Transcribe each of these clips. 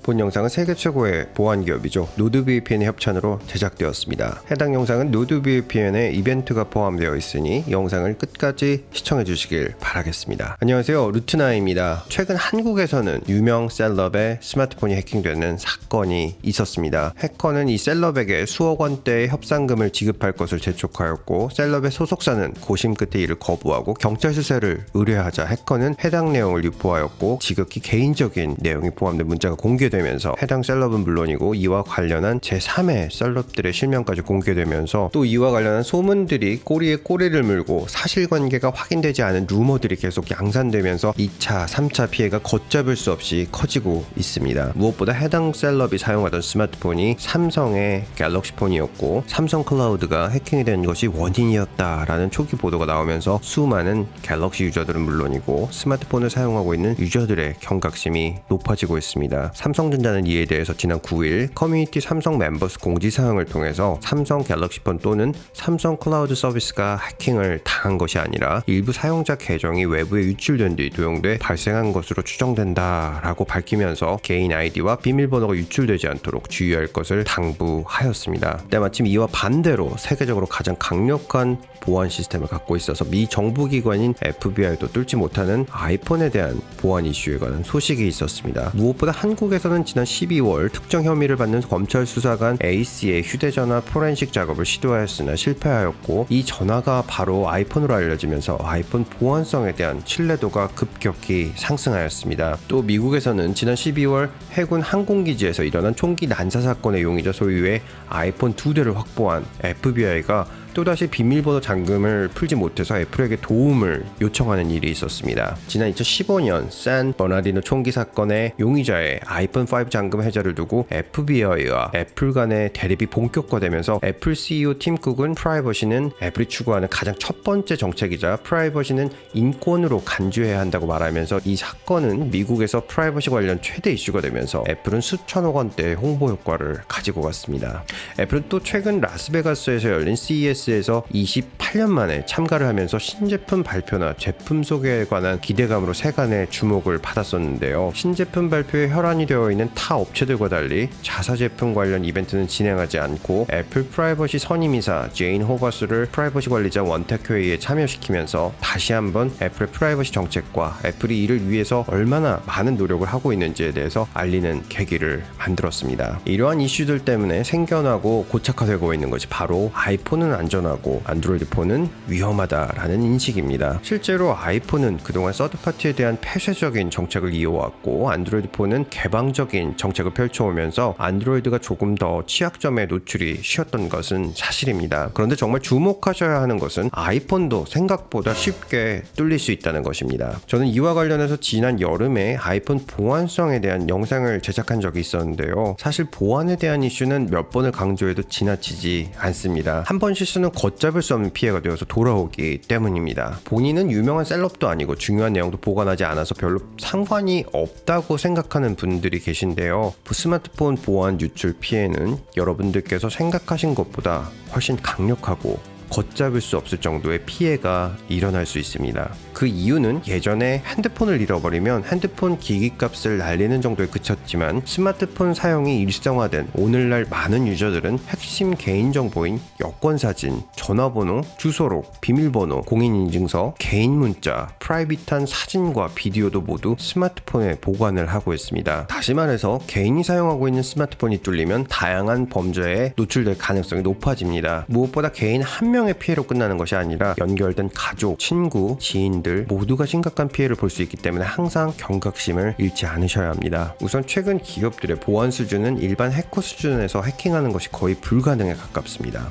본 영상은 세계 최고의 보안 기업이죠. 노드VPN의 협찬으로 제작되었습니다. 해당 영상은 노드VPN의 이벤트가 포함되어 있으니 영상을 끝까지 시청해 주시길 바라겠습니다. 안녕하세요, 루트나입니다. 최근 한국에서는 유명 셀럽의 스마트폰이 해킹되는 사건이 있었습니다. 해커는 이 셀럽에게 수억 원대의 협상금을 지급할 것을 재촉하였고, 셀럽의 소속사는 고심 끝에 이를 거부하고 경찰 수사를 의뢰하자 해커는 해당 내용을 유포하였고, 지극히 개인적인 내용이 포함된 문자가 공개되면서 해당 셀럽은 물론이고 이와 관련한 제3의 셀럽들의 실명까지 공개되면서, 또 이와 관련한 소문들이 꼬리에 꼬리를 물고 사실관계가 확인되지 않은 루머들이 계속 양산되면서 2차, 3차 피해가 걷잡을 수 없이 커지고 있습니다. 무엇보다 해당 셀럽이 사용하던 스마트폰이 삼성의 갤럭시 폰이었고, 삼성 클라우드가 해킹이 된 것이 원인이었다라는 초기 보도가 나오면서 수많은 갤럭시 유저들은 물론이고 스마트폰을 사용하고 있는 유저들의 경각심이 높아지고 있습니다. 삼성전자는 이에 대해서 지난 9일 커뮤니티 삼성 멤버스 공지사항을 통해서 삼성 갤럭시폰 또는 삼성 클라우드 서비스가 해킹을 당한 것이 아니라 일부 사용자 계정이 외부에 유출된 뒤 도용돼 발생한 것으로 추정된다라고 밝히면서 개인 아이디와 비밀번호가 유출되지 않도록 주의할 것을 당부하였습니다. 때마침 이와 반대로 세계적으로 가장 강력한 보안 시스템을 갖고 있어서 미 정부기관인 FBI도 뚫지 못하는 아이폰에 대한 보안 이슈에 관한 소식이 있었습니다. 무엇보다 한국에서는 지난 12월 특정 혐의를 받는 검찰 수사관 A씨의 휴대전화 포렌식 작업을 시도하였으나 실패하였고, 이 전화가 바로 아이폰으로 알려지면서 아이폰 보안성에 대한 신뢰도가 급격히 상승하였습니다. 또 미국에서는 지난 12월 해군 항공기지에서 일어난 총기 난사 사건의 용의자 소유의 아이폰 2대를 확보한 FBI가 또다시 비밀번호 잠금을 풀지 못해서 애플에게 도움을 요청하는 일이 있었습니다. 지난 2015년 샌 버나디노 총기 사건의 용의자의 아이폰 5 잠금 해제를 두고 FBI와 애플 간의 대립이 본격화되면서 애플 CEO 팀 쿡은 프라이버시는 애플이 추구하는 가장 첫 번째 정책이자 프라이버시는 인권으로 간주해야 한다고 말하면서 이 사건은 미국에서 프라이버시 관련 최대 이슈가 되면서 애플은 수천억 원대의 홍보 효과를 가지고 갔습니다. 애플은 또 최근 라스베가스에서 열린 CES에서 28년 만에 참가를 하면서 신제품 발표나 제품 소개에 관한 기대감으로 세간의 주목을 받았었는데요. 신제품 발표에 혈안이 되어 있는 타 업체들과 달리 자사 제품 관련 이벤트는 진행하지 않고, 애플 프라이버시 선임이사 제인 호버스를 프라이버시 관리자 원탁회의에 참여시키면서 다시 한번 애플의 프라이버시 정책과 애플이 이를 위해서 얼마나 많은 노력을 하고 있는지에 대해서 알리는 계기를 만들었습니다. 이러한 이슈들 때문에 생겨나고 고착화되고 있는 것이 바로 아이폰은 안전하고 안드로이드 폰은 위험하다라는 인식입니다. 실제로 아이폰은 그동안 서드파티에 대한 폐쇄적인 정책을 이어왔고, 안드로이드 폰은 개방적인 정책을 펼쳐오면서 안드로이드가 조금 더 취약점에 노출이 쉬웠던 것은 사실입니다. 그런데 정말 주목하셔야 하는 것은 아이폰도 생각보다 쉽게 뚫릴 수 있다는 것입니다. 저는 이와 관련해서 지난 여름에 아이폰 보안성에 대한 영상을 제작한 적이 있었는데요. 사실 보안에 대한 이슈는 몇 번을 강조해도 지나치지 않습니다. 한 번 실수는 걷잡을 수 없는 피해가 되어서 돌아오기 때문입니다. 본인은 유명한 셀럽도 아니고 중요한 내용도 보관하지 않아서 별로 상관이 없다고 생각하는 분들이 계신데요. 스마트폰 보안 유출 피해는 여러분들께서 생각하신 것보다 훨씬 강력하고 걷잡을 수 없을 정도의 피해가 일어날 수 있습니다. 그 이유는 예전에 핸드폰을 잃어버리면 핸드폰 기기값을 날리는 정도에 그쳤지만, 스마트폰 사용이 일상화된 오늘날 많은 유저들은 핵심 개인정보인 여권사진, 전화번호, 주소록, 비밀번호, 공인인증서, 개인 문자, 프라이빗한 사진과 비디오도 모두 스마트폰에 보관을 하고 있습니다. 다시 말해서 개인이 사용하고 있는 스마트폰이 뚫리면 다양한 범죄에 노출될 가능성이 높아집니다. 무엇보다 개인 한 명의 피해로 끝나는 것이 아니라 연결된 가족, 친구, 지인들 모두가 심각한 피해를 볼 수 있기 때문에 항상 경각심을 잃지 않으셔야 합니다. 우선 최근 기업들의 보안 수준은 일반 해커 수준에서 해킹하는 것이 거의 불가능에 가깝습니다.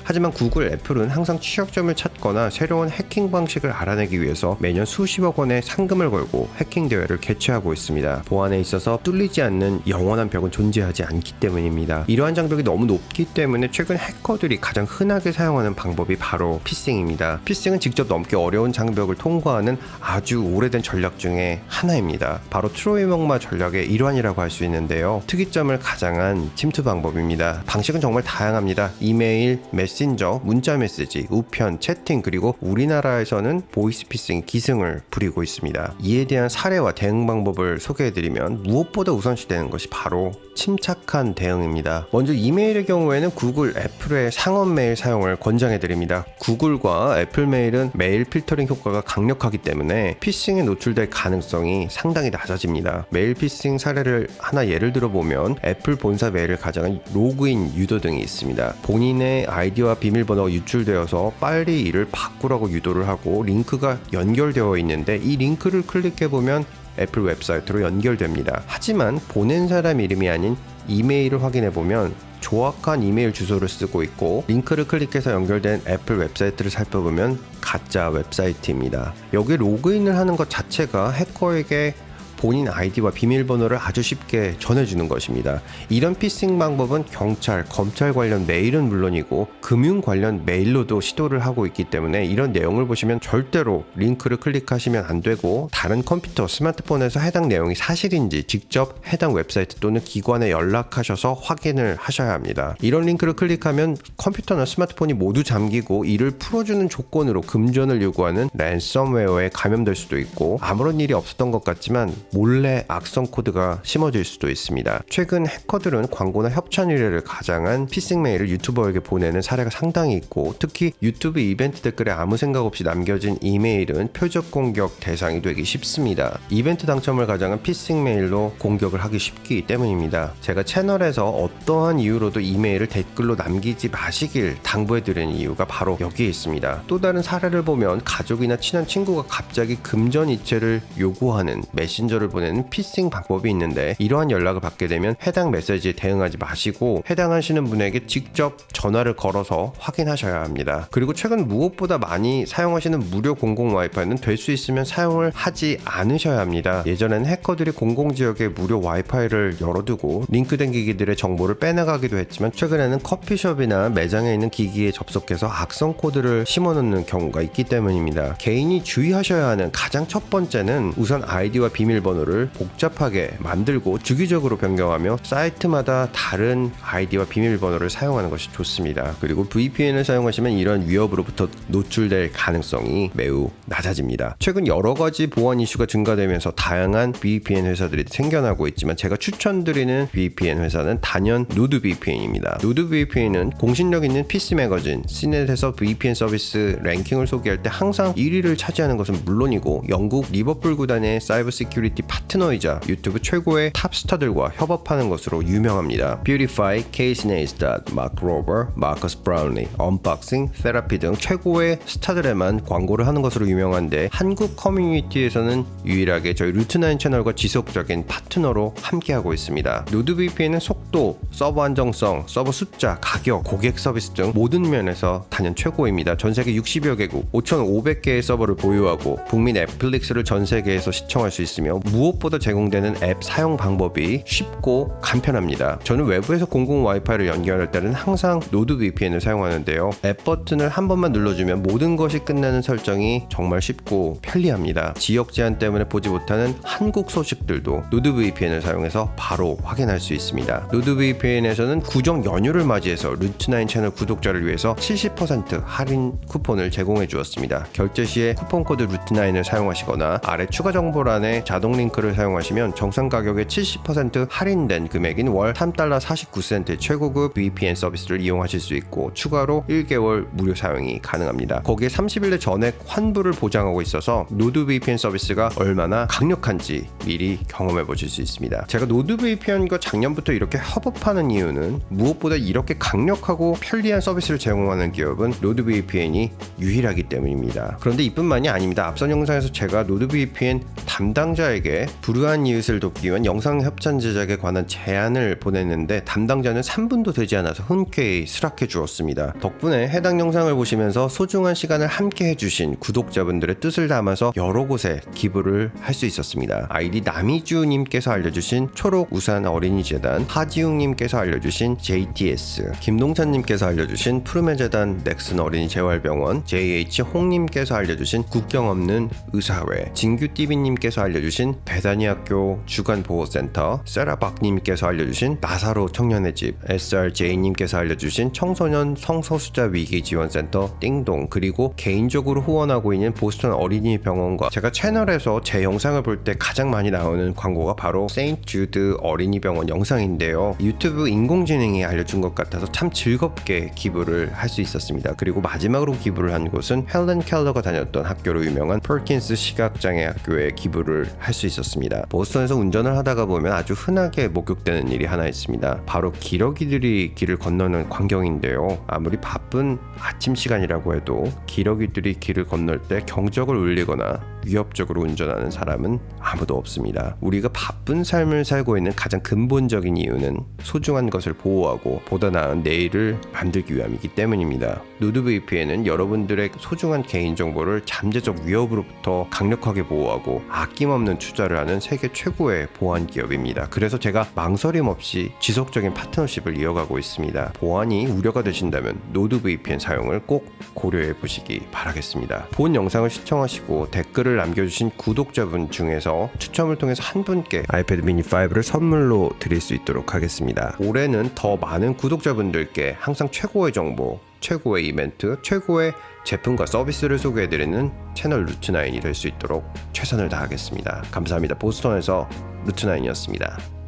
하지만 구글, 애플은 항상 취약점을 찾거나 새로운 해킹 방식을 알아내기 위해서 매년 수십억 원의 상금을 걸고 해킹 대회를 개최하고 있습니다. 보안에 있어서 뚫리지 않는 영원한 벽은 존재하지 않기 때문입니다. 이러한 장벽이 너무 높기 때문에 최근 해커들이 가장 흔하게 사용하는 방법이 바로 피싱입니다. 피싱은 직접 넘기 어려운 장벽을 통과하는 아주 오래된 전략 중에 하나입니다. 바로 트로이 목마 전략의 일환이라고 할 수 있는데요. 특이점을 가장한 침투 방법입니다. 방식은 정말 다양합니다. 이메일, 메시지, 메신저, 문자 메시지, 우편, 채팅, 그리고 우리나라에서는 보이스피싱 기승을 부리고 있습니다. 이에 대한 사례와 대응 방법을 소개해드리면 무엇보다 우선시되는 것이 바로 침착한 대응입니다. 먼저 이메일의 경우에는 구글, 애플의 상업 메일 사용을 권장해드립니다. 구글과 애플 메일은 메일 필터링 효과가 강력하기 때문에 피싱에 노출될 가능성이 상당히 낮아집니다. 메일 피싱 사례를 하나 예를 들어보면 애플 본사 메일을 가장한 로그인 유도 등이 있습니다. 본인의 아이디와 비밀번호가 유출되어서 빨리 이를 바꾸라고 유도를 하고 링크가 연결되어 있는데 이 링크를 클릭해보면 애플 웹사이트로 연결됩니다. 하지만 보낸 사람 이름이 아닌 이메일을 확인해보면 조악한 이메일 주소를 쓰고 있고 링크를 클릭해서 연결된 애플 웹사이트를 살펴보면 가짜 웹사이트입니다. 여기 로그인을 하는 것 자체가 해커에게 본인 아이디와 비밀번호를 아주 쉽게 전해주는 것입니다. 이런 피싱 방법은 경찰, 검찰 관련 메일은 물론이고 금융 관련 메일로도 시도를 하고 있기 때문에 이런 내용을 보시면 절대로 링크를 클릭하시면 안 되고 다른 컴퓨터, 스마트폰에서 해당 내용이 사실인지 직접 해당 웹사이트 또는 기관에 연락하셔서 확인을 하셔야 합니다. 이런 링크를 클릭하면 컴퓨터나 스마트폰이 모두 잠기고 이를 풀어주는 조건으로 금전을 요구하는 랜섬웨어에 감염될 수도 있고 아무런 일이 없었던 것 같지만 몰래 악성 코드가 심어질 수도 있습니다. 최근 해커들은 광고나 협찬 의뢰를 가장한 피싱 메일을 유튜버에게 보내는 사례가 상당히 있고 특히 유튜브 이벤트 댓글에 아무 생각 없이 남겨진 이메일은 표적 공격 대상이 되기 쉽습니다. 이벤트 당첨을 가장한 피싱 메일로 공격을 하기 쉽기 때문입니다. 제가 채널에서 어떠한 이유로도 이메일을 댓글로 남기지 마시길 당부해드리는 이유가 바로 여기에 있습니다. 또 다른 사례를 보면 가족이나 친한 친구가 갑자기 금전 이체를 요구하는 메신저를 보내는 피싱 방법이 있는데 이러한 연락을 받게 되면 해당 메시지에 대응하지 마시고 해당하시는 분에게 직접 전화를 걸어서 확인하셔야 합니다. 그리고 최근 무엇보다 많이 사용하시는 무료 공공 와이파이는 될 수 있으면 사용을 하지 않으셔야 합니다. 예전에는 해커들이 공공지역에 무료 와이파이를 열어두고 링크된 기기들의 정보를 빼나가기도 했지만 최근에는 커피숍이나 매장에 있는 기기에 접속해서 악성 코드를 심어놓는 경우가 있기 때문입니다. 개인이 주의하셔야 하는 가장 첫 번째는 우선 아이디와 비밀번호를 복잡하게 만들고 주기적으로 변경하며 사이트마다 다른 아이디와 비밀번호를 사용하는 것이 좋습니다. 그리고 VPN을 사용하시면 이런 위협으로부터 노출될 가능성이 매우 낮아집니다. 최근 여러 가지 보안 이슈가 증가되면서 다양한 VPN 회사들이 생겨나고 있지만 제가 추천드리는 VPN 회사는 단연 노드VPN입니다. 노드VPN은 공신력 있는 PC 매거진 시넷에서 VPN 서비스 랭킹을 소개할 때 항상 1위를 차지하는 것은 물론이고 영국 리버풀 구단의 사이버 시큐리티 파트너이자 유튜브 최고의 탑스타들과 협업하는 것으로 유명합니다. 뷰티파이, 케이시 네이스tat, 마크 로버, 마커스 브라운리, 언박싱, 테라피 등 최고의 스타들에만 광고를 하는 것으로 유명한데 한국 커뮤니티에서는 유일하게 저희 루트9 채널과 지속적인 파트너로 함께하고 있습니다. 노드VPN은 속도, 서버 안정성, 서버 숫자, 가격, 고객 서비스 등 모든 면에서 단연 최고입니다. 전세계 60여 개국, 5,500개의 서버를 보유하고 북미 넷플릭스를 전세계에서 시청할 수 있으며 무엇보다 제공되는 앱 사용 방법이 쉽고 간편합니다. 저는 외부에서 공공 와이파이를 연결할 때는 항상 노드VPN을 사용하는데요. 앱 버튼을 한 번만 눌러주면 모든 것이 끝나는 설정이 정말 쉽고 편리합니다. 지역 제한 때문에 보지 못하는 한국 소식들도 노드VPN을 사용해서 바로 확인할 수 있습니다. 노드VPN에서는 구정 연휴를 맞이해서 루트9 채널 구독자를 위해서 70% 할인 쿠폰을 제공해 주었습니다. 결제 시에 쿠폰 코드 루트9을 사용하시거나 아래 추가 정보란에 자동 링크를 사용하시면 정상 가격의 70% 할인된 금액인 월 3달러 49센트의 최고급 VPN 서비스를 이용하실 수 있고 추가로 1개월 무료 사용이 가능합니다. 거기에 30일 내 전액 환불을 보장하고 있어서 노드VPN 서비스가 얼마나 강력한지 미리 경험해 보실 수 있습니다. 제가 노드VPN과 작년부터 이렇게 협업하는 이유는 무엇보다 이렇게 강력하고 편리한 서비스를 제공하는 기업은 노드VPN이 유일하기 때문입니다. 그런데 이뿐만이 아닙니다. 앞선 영상에서 제가 노드VPN 담당자에게 불우한 이웃을 돕기 위한 영상 협찬 제작에 관한 제안을 보냈는데 담당자는 3분도 되지 않아서 흔쾌히 수락해 주었습니다. 덕분에 해당 영상을 보시면서 소중한 시간을 함께 해주신 구독자분들의 뜻을 담아서 여러 곳에 기부를 할 수 있었습니다. 아이디 남이주님께서 알려주신 초록 우산 어린이재단, 하지용 이시웅님께서 알려주신 JTS, 김동찬님께서 알려주신 푸르메 재단 넥슨 어린이 재활병원, JH 홍님께서 알려주신 국경 없는 의사회, 진규띠비님께서 알려주신 배다니학교 주간보호센터, 세라박님께서 알려주신 나사로 청년의 집, SRJ님께서 알려주신 청소년 성소수자 위기지원센터 띵동, 그리고 개인적으로 후원하고 있는 보스턴 어린이 병원과 제가 채널에서 제 영상을 볼 때 가장 많이 나오는 광고가 바로 세인트 주드 어린이 병원 영상인데요. 유튜브 인공지능이 알려준 것 같아서 참 즐겁게 기부를 할 수 있었습니다. 그리고 마지막으로 기부를 한 곳은 헬렌 켈러가 다녔던 학교로 유명한 퍼킨스 시각장애 학교에 기부를 할 수 있었습니다. 보스턴에서 운전을 하다가 보면 아주 흔하게 목격되는 일이 하나 있습니다. 바로 기러기들이 길을 건너는 광경인데요. 아무리 바쁜 아침 시간이라고 해도 기러기들이 길을 건널 때 경적을 울리거나 위협적으로 운전하는 사람은 아무도 없습니다. 우리가 바쁜 삶을 살고 있는 가장 근본적인 이유는 소중한 것을 보호하고 보다 나은 내일을 만들기 위함이기 때문입니다. 노드VPN은 여러분들의 소중한 개인정보를 잠재적 위협으로부터 강력하게 보호하고 아낌없는 투자를 하는 세계 최고의 보안 기업입니다. 그래서 제가 망설임 없이 지속적인 파트너십을 이어가고 있습니다. 보안이 우려가 되신다면 노드VPN 사용을 꼭 고려해 보시기 바라겠습니다. 본 영상을 시청하시고 댓글을 남겨주신 구독자분 중에서 추첨을 통해서 한 분께 아이패드 미니 5를 선물로 드릴 수 있도록 하겠습니다. 올해는 더 많은 구독자분들께 항상 최고의 정보, 최고의 이벤트, 최고의 제품과 서비스를 소개해드리는 채널 루트9이 될 수 있도록 최선을 다하겠습니다. 감사합니다. 보스턴에서 루트9이었습니다.